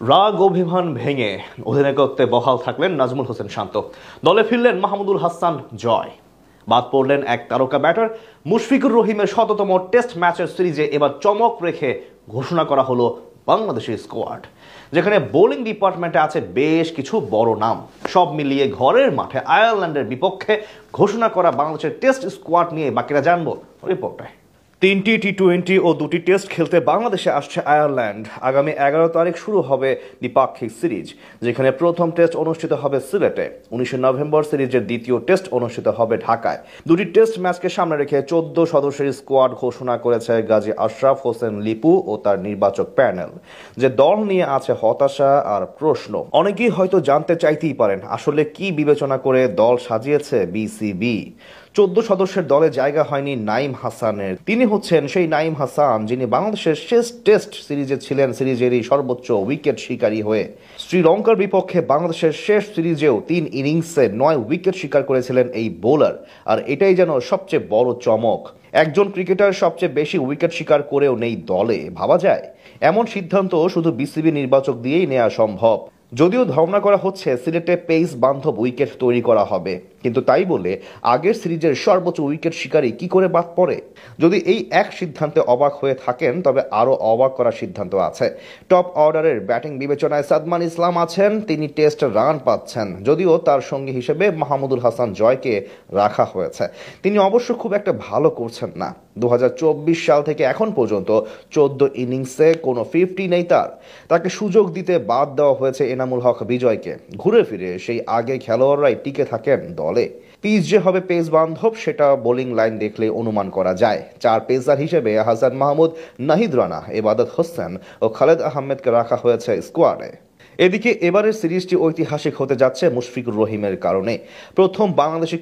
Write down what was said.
রাগ অভিমান ভেঙে অধিনায়কত্বে বহাল থাকলেন নাজমুল হোসেন শান্ত। দলে ফিরলেন মাহমুদুল হাসান জয়। বাদ পড়লেন এক তারকা ব্যাটার মুশফিকুর রহিমের শততম টেস্ট ম্যাচের সিরিজে এবার চমক রেখে ঘোষণা করা হলো বাংলাদেশের স্কোয়াড, যেখানে বোলিং ডিপার্টমেন্টে আছে বেশ কিছু বড় নাম। সব মিলিয়ে ঘরের মাঠে আয়ারল্যান্ডের বিপক্ষে ঘোষণা করা বাংলাদেশের টেস্ট স্কোয়াড নিয়ে বাকিরা জানবো রিপোর্টে। 3টি টি-20 ও 2টি টেস্ট খেলতে বাংলাদেশে আসছে আয়ারল্যান্ড। আগামী 11 তারিখ শুরু হবে দ্বিপাক্ষিক সিরিজ, যেখানে প্রথম টেস্ট অনুষ্ঠিত হবে সিলেটে। 19 নভেম্বর সিরিজের দ্বিতীয় টেস্ট অনুষ্ঠিত হবে ঢাকায়। দুটি টেস্ট ম্যাচকে সামনে রেখে 14 সদস্যের স্কোয়াড ঘোষণা করেছে গাজী আশরাফ হোসেন লিপু ও তার নির্বাচক প্যানেল। যে দল নিয়ে আছে হতাশা আর প্রশ্ন। অনেকেই হয়তো জানতে চাইতেই পারেন, আসলে কি বিবেচনা করে দল সাজিয়েছে বিসিবি। 14 সদস্যের দলে জায়গা হয়নি নাঈম হাসানের। তিনি হচ্ছেন সেই নাঈম হাসান যিনি বাংলাদেশের শেষ টেস্ট সিরিজে ছিলেন সিরিজেরই সর্বোচ্চ উইকেট শিকারী হয়ে। শ্রীলঙ্কার বিপক্ষে বাংলাদেশের শেষ সিরিজেও 3 ইনিংসে 9 উইকেট শিকার করেছিলেন এই বোলার। আর এটাই যেন সবচেয়ে বড় চমক। একজন ক্রিকেটার সবচেয়ে বেশি উইকেট শিকার করেও নেই দলে, ভাবা যায়? এমন সিদ্ধান্ত শুধু বিসিবি নির্বাচক দিয়েই নেওয়া সম্ভব। যদিও ধারণা করা হচ্ছে সিলেটে পেস বান্ধব উইকেট তৈরি করা হবে, কিন্তু তাই বলে আগের সিরিজের সর্বোচ্চ উইকেট শিকারী কি করে বাদ পড়ে? যদি এই এক সিদ্ধান্তে অবাক হয়ে থাকেন, তবে আরও অবাক করার সিদ্ধান্ত আছে। টপ অর্ডারের ব্যাটিং বিবেচনায় সাদমান ইসলাম আছেন, তিনি টেস্ট রান পাচ্ছেন, যদিও তার সঙ্গী হিসেবে মাহমুদুল হাসান জয়কে রাখা হয়েছে। তিনি অবশ্য খুব একটা ভালো করছেন না। 2024 সাল থেকে এখন পর্যন্ত 14 ইনিংসে কোনো 50 নেই তার। তাকে সুযোগ দিতে বাদ দেওয়া হয়েছে এনামুল হক বিজয়কে। ঘুরে ফিরে সেই আগে খেলোয়াড়রাই টিকে থাকেন দলে। পিচ যে হবে পেস বান্ধব, সেটা বোলিং লাইন দেখলে অনুমান করা যায়। 4 পেসার হিসেবে হাসান মাহমুদ, নাহিদ রানা, ইবাদত হোসেন ও খালেদ আহমেদকে রাখা হয়েছে স্কোয়াডে। এদিকে এবারের সিরিজটি ঐতিহাসিক হতে যাচ্ছে মুশফিকুর রহিমের কারণে। প্রথম বাংলাদেশি